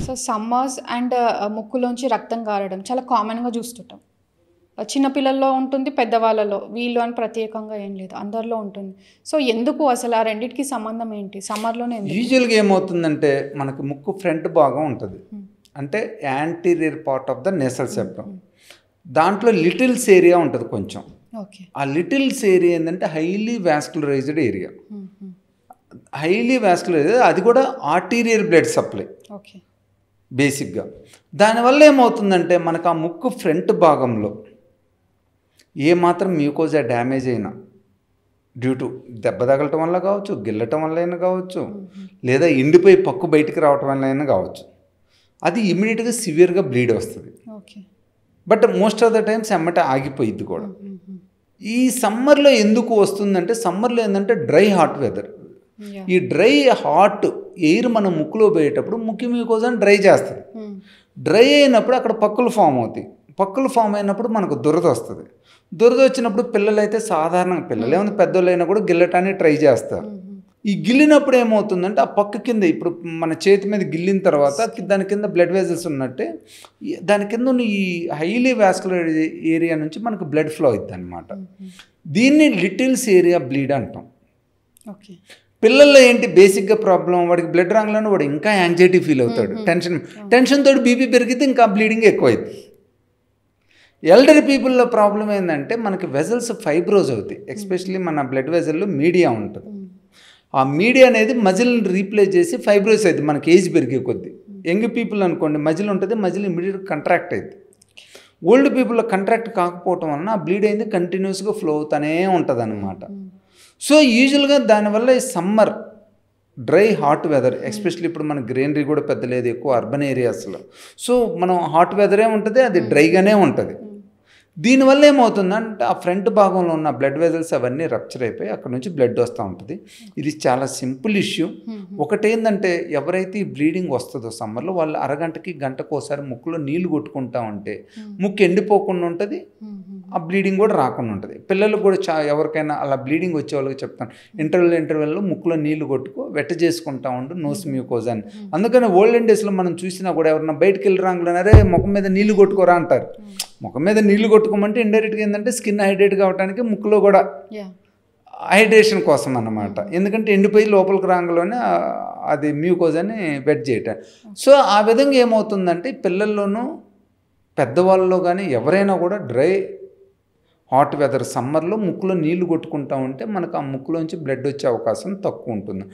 So summers and ముక్కులోంచి రక్తం గారడం చాలా కామన్‌గా చూస్తుంటాం. చిన్న పిల్లల్లో ఉంటుంది, పెద్దవాళ్ళలో వీళ్ళు అని ప్రత్యేకంగా ఏం లేదు. అందరిలో ఉంటుంది. సో ఎందుకు అసలు ఆ రెండిటికి సంబంధం ఏంటి? సమ్మర్‌లోనే ఎందుకు? యూజువల్‌గా ఏమవుతుందంటే మనకి ముక్కు ఫ్రంట్ భాగం ఉంటది. అంటే anterior part of the nasal septum. దాంట్లో లిటిల్స్ ఏరియా ఉంటది కొంచెం. ఓకే. ఆ లిటిల్స్ ఏరియా ఏందంటే highly vascularized area. Highly vascularized అది కూడా ఆర్టీరియర్ బ్లడ్ సప్లై ఓకే. బేసిక్గా. దానివల్ల ఏమవుతుందంటే మనకు ఆ ముక్కు ఫ్రంట్ భాగంలో ఏమాత్రం మ్యూకోజా డ్యామేజ్ అయినా డ్యూ టు దెబ్బ తగలటం వల్ల కావచ్చు, గిల్లటం వల్ల అయినా కావచ్చు, లేదా ఎండిపోయి పక్కు బయటికి రావటం వల్ల అయినా కావచ్చు, అది ఇమీడియట్గా సివియర్గా బ్లీడ్ వస్తుంది. Okay. But most of the times ఎమ్మట ఆగిపోయిద్ది కూడా. ఈ సమ్మర్లో ఎందుకు వస్తుందంటే సమ్మర్లో ఏంటంటే డ్రై హాట్ వెదర్. ఈ డ్రై హాట్ ఎయిర్ మన ముక్కులో పోయేటప్పుడు ముక్కు మ్యూకోజాని డ్రై చేస్తుంది. డ్రై అయినప్పుడు అక్కడ పక్కులు ఫామ్ అవుతాయి. పక్కులు ఫామ్ అయినప్పుడు మనకు దురద వస్తుంది. దురద వచ్చినప్పుడు పిల్లలు అయితే సాధారణంగా పిల్లలు ఏమైనా పెద్దోళ్ళు అయినా కూడా గిల్లటానికి ట్రై చేస్తారు. ఈ గిల్లినప్పుడు ఏమవుతుందంటే ఆ పక్క కింద ఇప్పుడు మన చేతి మీద గిల్లిన తర్వాత దాని కింద బ్లడ్ వెజల్స్ ఉన్నట్టే దాని కింద ఉన్న ఈ హైలీ వాస్కులర్ ఏరియా నుంచి మనకు బ్లడ్ ఫ్లో అవుతుంది అనమాట. దీన్ని లిటిల్స్ ఏరియా బ్లీడ్ అంటాం. ఓకే. పిల్లల్లో ఏంటి బేసిక్గా ప్రాబ్లం, వాడికి బ్లడ్ రాగానే వాడు ఇంకా యాంగ్జైటీ ఫీల్ అవుతాడు. టెన్షన్ తోటి బీపీ పెరిగితే ఇంకా బ్లీడింగ్ ఎక్కువైంది. ఎల్డర్ పీపుల్లో ప్రాబ్లం ఏంటంటే మనకి వెజల్స్ ఫైబ్రోజ్ అవుతాయి. ఎస్పెషల్లీ మన బ్లడ్ వెజల్లో మీడియా ఉంటుంది. ఆ మీడియా అనేది మజిల్ని రీప్లేస్ చేసి ఫైబ్రోస్ అవుతుంది మనకి ఏజ్ పెరిగే కొద్దీ. యంగ్ పీపుల్ అనుకోండి మజిల్ ఉంటుంది, మజిల్ ఇమీడియట్గా కంట్రాక్ట్ అవుతుంది. ఓల్డ్ పీపుల్లో కంట్రాక్ట్ కాకపోవటం వలన ఆ బ్లీడ్ అనేది కంటిన్యూస్గా ఫ్లో అవుతూనే ఉంటుంది అన్నమాట. సో యూజువల్గా దానివల్ల ఈ summer dry hot weather especially ఇప్పుడు మన గ్రీనరీ కూడా పెద్ద లేదు, ఎక్కువ అర్బన్ ఏరియాస్లో. సో మనం హాట్ వెదరే ఉంటుంది, అది డ్రైగానే ఉంటుంది. దీనివల్ల ఏమవుతుందంటే ఆ ఫ్రంట్ భాగంలో ఉన్న బ్లడ్ వెజల్స్ అవన్నీ రప్చర్ అయిపోయి అక్కడ నుంచి బ్లడ్ వస్తూ ఉంటుంది. ఇది చాలా సింపుల్ ఇష్యూ. ఒకటేంటంటే ఎవరైతే ఈ బ్లీడింగ్ వస్తుందో సమ్మర్లో వాళ్ళు అరగంటకి గంటకు ఒకసారి ముక్కులో నీళ్లు కొట్టుకుంటా ఉంటే ముక్కు ఎండిపోకుండా ఉంటుంది, ఆ బ్లీడింగ్ కూడా రాకుండా ఉంటుంది. పిల్లలకు కూడా ఎవరికైనా అలా బ్లీడింగ్ వచ్చే వాళ్ళకి చెప్తాను, ఇంటర్వెల్లో ముక్కులో నీళ్లు కొట్టుకో వెట్ట చేసుకుంటా ఉండు నోస్ మ్యూకోజా అని. అందుకని ఓల్డెన్ డేస్లో మనం చూసినా కూడా ఎవరన్నా బయటకు వెళ్ళి రాంగులన్నారే ముఖం మీద నీళ్లు కొట్టుకోరా అంటారు. ముఖం మీద నీళ్లు కొట్టుకోమంటే ఇండైరెక్ట్గా ఏంటంటే స్కిన్ హైడ్రేట్ కావడానికి ముక్కులో కూడా హైడ్రేషన్ కోసం అన్నమాట. ఎందుకంటే ఎండిపోయి లోపలికి రాంగలోనే అది మ్యూకోజాని వెట్ చేయటం. సో ఆ విధంగా ఏమవుతుందంటే పిల్లల్లోనూ పెద్దవాళ్ళలో కానీ ఎవరైనా కూడా డ్రై హాట్ వెదర్ సమ్మర్లో ముక్కులో నీళ్లు కొట్టుకుంటా ఉంటే మనకు ఆ ముక్కులోంచి బ్లడ్ వచ్చే అవకాశం తక్కువ ఉంటుంది.